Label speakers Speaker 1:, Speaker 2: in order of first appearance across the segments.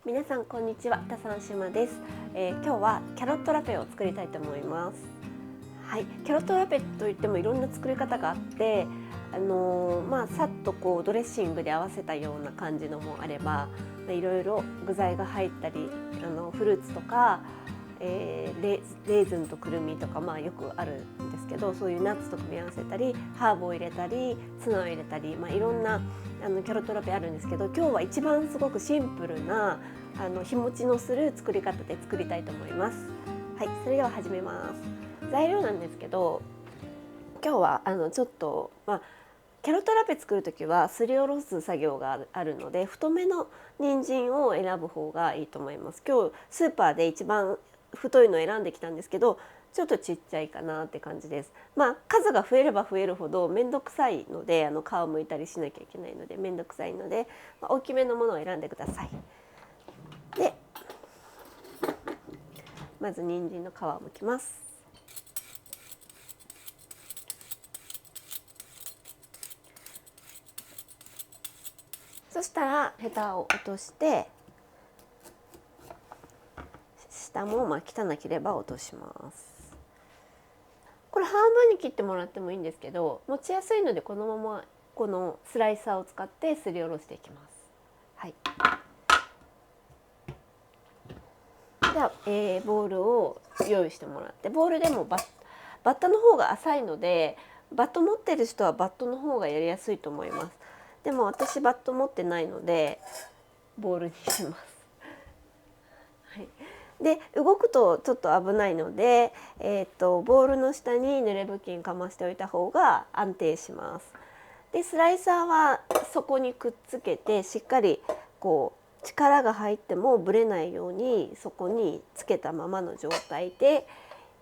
Speaker 1: 皆さんこんにちは、タサンシマです。今日はキャロットラペを作りたいと思います。はい、キャロットラペといってもいろんな作り方があって、さっとドレッシングで合わせたような感じのもあれば、いろいろ具材が入ったり、フルーツとか、レーズンとくるみとか、よくあるんですけど、そういうナッツと組み合わせたり、ハーブを入れたり、ツナを入れたり、いろんなキャロットラペあるんですけど、今日は一番すごくシンプルな日持ちのする作り方で作りたいと思います。はい、それでは始めます。材料なんですけど、今日はちょっとキャロットラペ作る時はすりおろす作業があるので、太めの人参を選ぶ方がいいと思います。今日スーパーで一番太いのを選んできたんですけど、ちょっとちっちゃいかなって感じです。数が増えれば増えるほど面倒くさいので、皮を剥いたりしなきゃいけないので面倒くさいので、大きめのものを選んでください。で、まず人参の皮を剥きます。そしたらヘタを落として、下も汚ければ落とします。これ半分に切ってもらってもいいんですけど、持ちやすいのでこのままこのスライサーを使ってすりおろしていきます。はい。では、ボウルを用意してもらって、ボウルでもバットの方が浅いので、バット持ってる人はバットの方がやりやすいと思います。でも私バット持ってないのでボウルにします。はい。で、動くとちょっと危ないので、ボウルの下に濡れ布巾かましておいた方が安定します。で、スライサーは底にくっつけて、しっかり力が入ってもぶれないようにそこにつけたままの状態で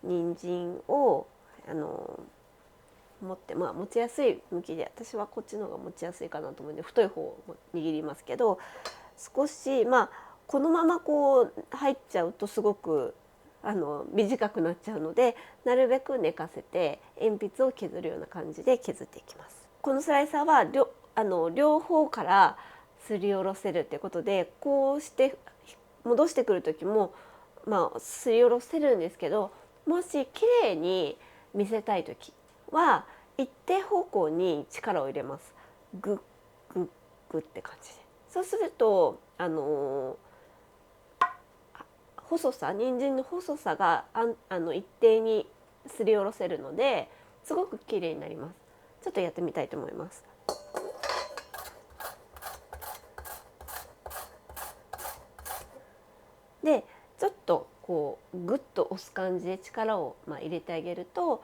Speaker 1: 人参を持って、持ちやすい向きで、私はこっちの方が持ちやすいかなと思うので太い方を握りますけど、少しこのまま入っちゃうとすごく短くなっちゃうので、なるべく寝かせて鉛筆を削るような感じで削っていきます。このスライサーは両方からすりおろせるってことで、こうして戻してくる時もすりおろせるんですけど、もし綺麗に見せたい時は一定方向に力を入れます。グッグッグッって感じで。そうすると細さ、人参の細さが一定にすりおろせるので、すごく綺麗になります。ちょっとやってみたいと思います。で、ちょっとグッと押す感じで力を入れてあげると、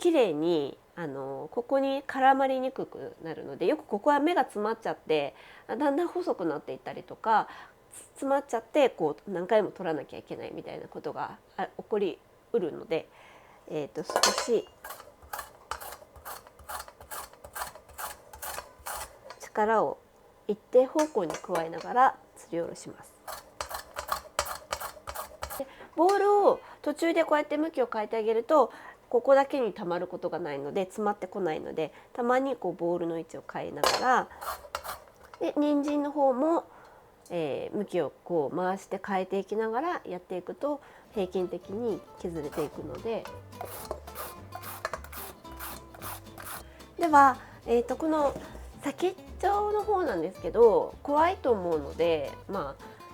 Speaker 1: 綺麗にここに絡まりにくくなるので、よくここは目が詰まっちゃってだんだん細くなっていったりとか、詰まっちゃって何回も取らなきゃいけないみたいなことが起こりうるので、少し力を一定方向に加えながらすりおろします。で、ボールを途中でこうやって向きを変えてあげると、ここだけにたまることがないので、詰まってこないので、たまにボールの位置を変えながら、で人参の方も、向きを回して変えていきながらやっていくと平均的に削れていくので。では、この先っちょの方なんですけど、怖いと思うので、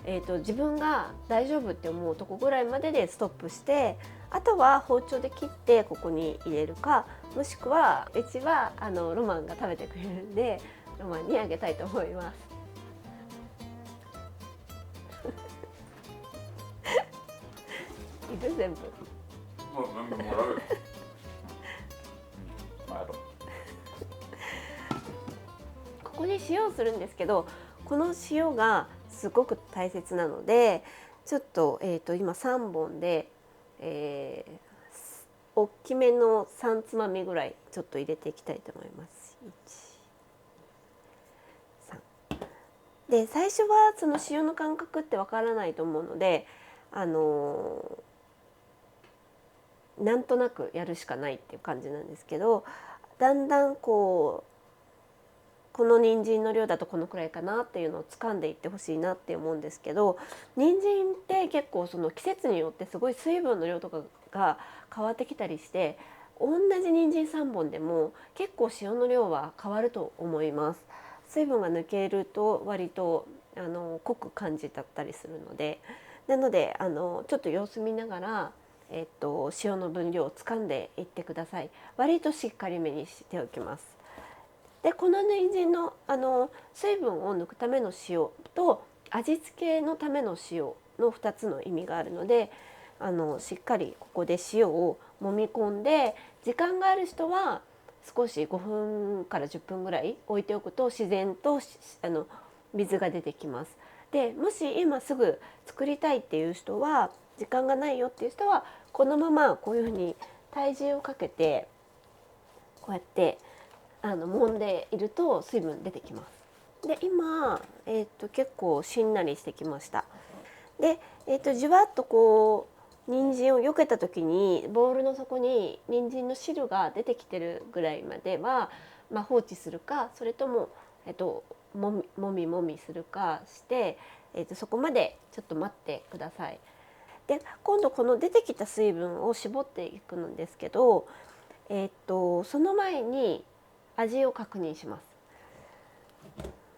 Speaker 1: 自分が大丈夫って思うとこぐらいまででストップして、あとは包丁で切ってここに入れるか、もしくはうちはロマンが食べてくれるんでロマンにあげたいと思います。いる全部。
Speaker 2: 何でももらうよ。
Speaker 1: ここに塩をするんですけど、この塩がすごく大切なので、ちょっと、今3本で、大きめの3つまみぐらいちょっと入れていきたいと思います。1、3で、最初はその塩の感覚ってわからないと思うので、なんとなくやるしかないっていう感じなんですけど、だんだんこの人参の量だとこのくらいかなっていうのを掴んでいってほしいなって思うんですけど、人参って結構その季節によってすごい水分の量とかが変わってきたりして、同じ人参3本でも結構塩の量は変わると思います。水分が抜けると割と濃く感じだったりするので、なのでちょっと様子見ながら、塩の分量を掴んでいってください。割としっかりめにしておきます。でこの人参の水分を抜くための塩と味付けのための塩の2つの意味があるので、しっかりここで塩を揉み込んで、時間がある人は少し5分から10分ぐらい置いておくと自然と水が出てきます。でもし今すぐ作りたいっていう人は、時間がないよっていう人はこのままこういうふうに体重をかけてこうやって揉んでいると水分出てきます。で今、結構しんなりしてきました。で、じわっとこう人参を避けた時にボウルの底に人参の汁が出てきてるぐらいまでは、放置するか、それとも、もみするかして、そこまでちょっと待ってください。で今度この出てきた水分を絞っていくんですけど、その前に味を確認します。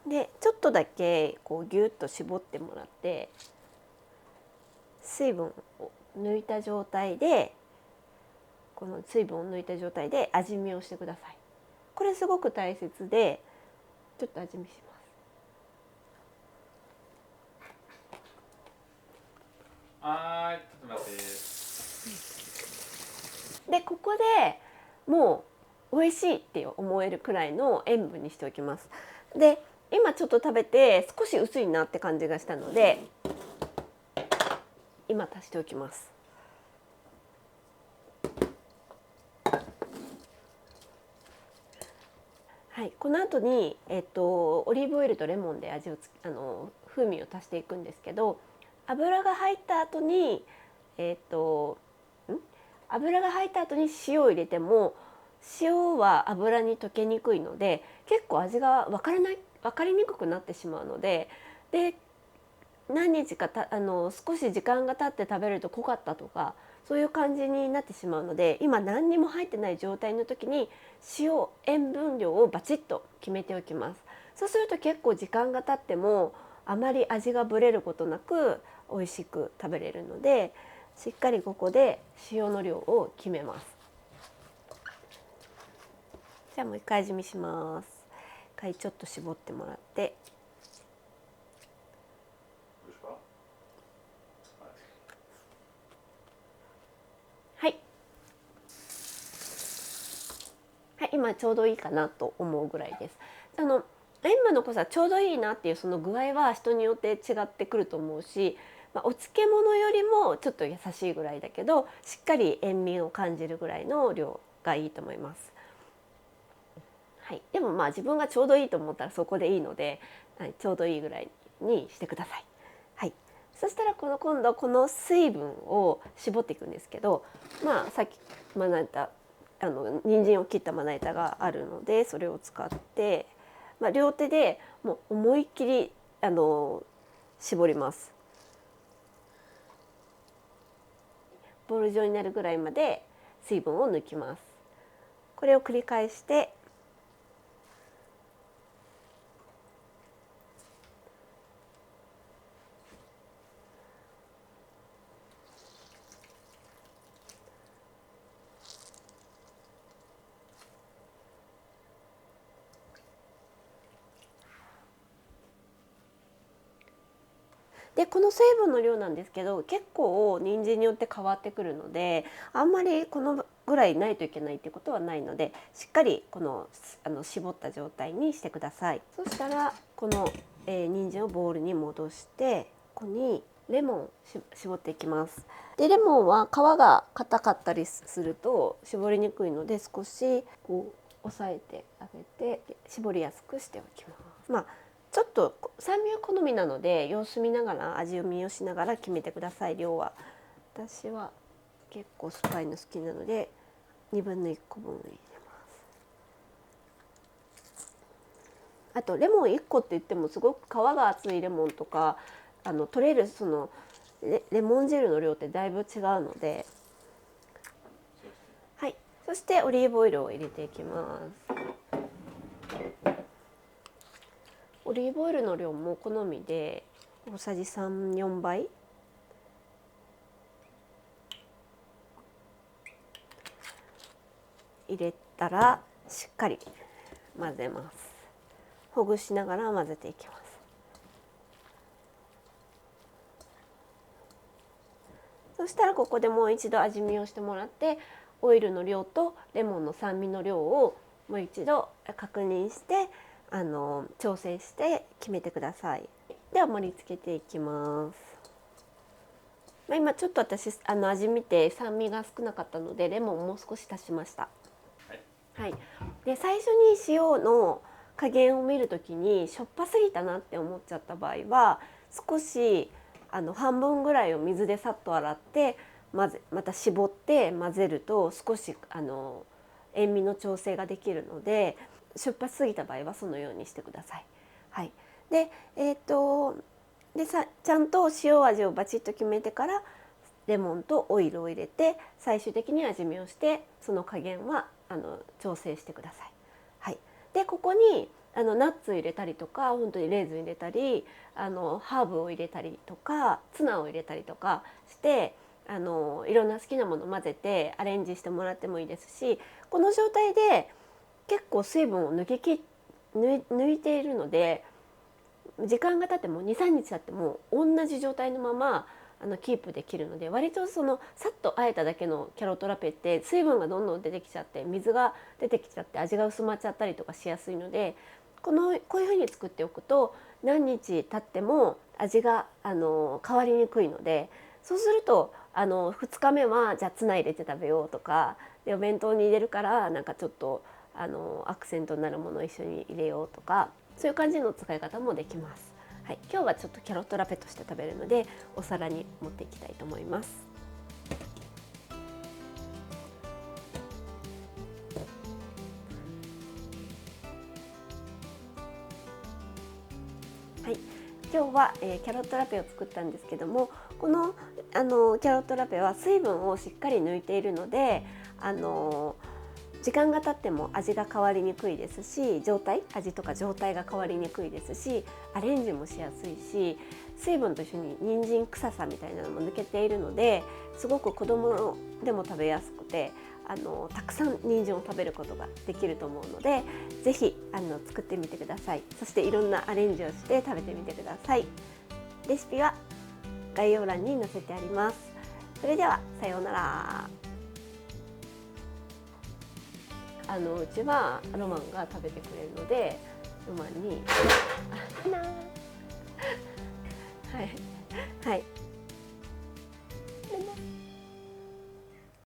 Speaker 1: でちょっとだけこうギュッと絞ってもらって、水分を抜いた状態で、この水分を抜いた状態で味見をしてください。これすごく大切で、ちょっと味見します。
Speaker 2: ちょっと待って。
Speaker 1: でここでもう美味しいって思えるくらいの塩分にしておきます。で今ちょっと食べて少し薄いなって感じがしたので、今足しておきます。はい、この後に、オリーブオイルとレモンで風味を足していくんですけど、油が入った後に油が入った後に塩を入れても塩は油に溶けにくいので結構味が分かりにくくなってしまうので、何日か少し時間が経って食べると濃かったとかそういう感じになってしまうので、今何にも入ってない状態の時に塩分量をバチッと決めておきます。そうすると結構時間が経ってもあまり味がぶれることなく美味しく食べれるので、しっかりここで塩の量を決めます。じゃあもう一回味見します。一回ちょっと絞ってもらって、はいはい、今ちょうどいいかなと思うぐらいです。塩分の濃さちょうどいいなっていうその具合は人によって違ってくると思うし、お漬物よりもちょっと優しいぐらいだけどしっかり塩味を感じるぐらいの量がいいと思います。はい、でも自分がちょうどいいと思ったらそこでいいので、はい、ちょうどいいぐらいにしてください。はい、そしたら今度この水分を絞っていくんですけど、さっき学んだ人参を切ったまな板があるのでそれを使って、両手でもう思いっきり絞ります。ボール状になるぐらいまで水分を抜きます。これを繰り返して、でこの水分の量なんですけど結構人参によって変わってくるので、あんまりこのぐらいないといけないっていうことはないので、しっかりこの絞った状態にしてください。そしたらこの、人参をボウルに戻して、ここにレモンを絞っていきます。でレモンは皮が硬かったりすると絞りにくいので少しこう押さえてあげて絞りやすくしておきます。ちょっと酸味は好みなので様子見ながら味見をしながら決めてください。量は私は結構酸っぱいの好きなので1/2個分入れます。あとレモン1個って言ってもすごく皮が厚いレモンとか取れるそのレモン汁の量ってだいぶ違うので、はい、そしてオリーブオイルを入れていきます。オリーブオイルの量も好みで大さじ3、4倍入れたらしっかり混ぜます。ほぐしながら混ぜていきます。そしたらここでもう一度味見をしてもらって、オイルの量とレモンの酸味の量をもう一度確認して調整して決めてください。では盛り付けていきます。今ちょっと私味見て酸味が少なかったのでレモンもう少し足しました。はい、で最初に塩の加減を見るときにしょっぱすぎたなって思っちゃった場合は、少し半分ぐらいを水でさっと洗ってまた絞って混ぜると少し塩味の調整ができるので、しょっぱすぎた場合はそのようにしてください。はい、でちゃんと塩味をバチッと決めてからレモンとオイルを入れて最終的に味見をして、その加減は調整してください。はい、でここにナッツ入れたりとか、本当にレーズン入れたりハーブを入れたりとかツナを入れたりとかしていろんな好きなものを混ぜてアレンジしてもらってもいいですし、この状態で結構水分を抜いているので、時間が経っても 2,3 日経っても同じ状態のままキープできるので、割とさっとあえただけのキャロットラペって水分がどんどん出てきちゃって水が出てきちゃって味が薄まっちゃったりとかしやすいので、こういうふうに作っておくと何日経っても味が変わりにくいので、そうすると2日目はじゃあツナ入れて食べようとかで、お弁当に入れるからなんかちょっとアクセントになるものを一緒に入れようとか、そういう感じの使い方もできます。はい、今日はちょっとキャロットラペとして食べるのでお皿に持っていきたいと思います。はい、今日は、キャロットラペを作ったんですけども、このキャロットラペは水分をしっかり抜いているので時間が経っても味が変わりにくいですし、味とか状態が変わりにくいですし、アレンジもしやすいし、水分と一緒に人参臭さみたいなのも抜けているので、すごく子供でも食べやすくてたくさん人参を食べることができると思うので、ぜひ作ってみてください。そしていろんなアレンジをして食べてみてください。レシピは概要欄に載せてあります。それではさようなら。うちはロマンが食べてくれるので、ロマンにはいはい。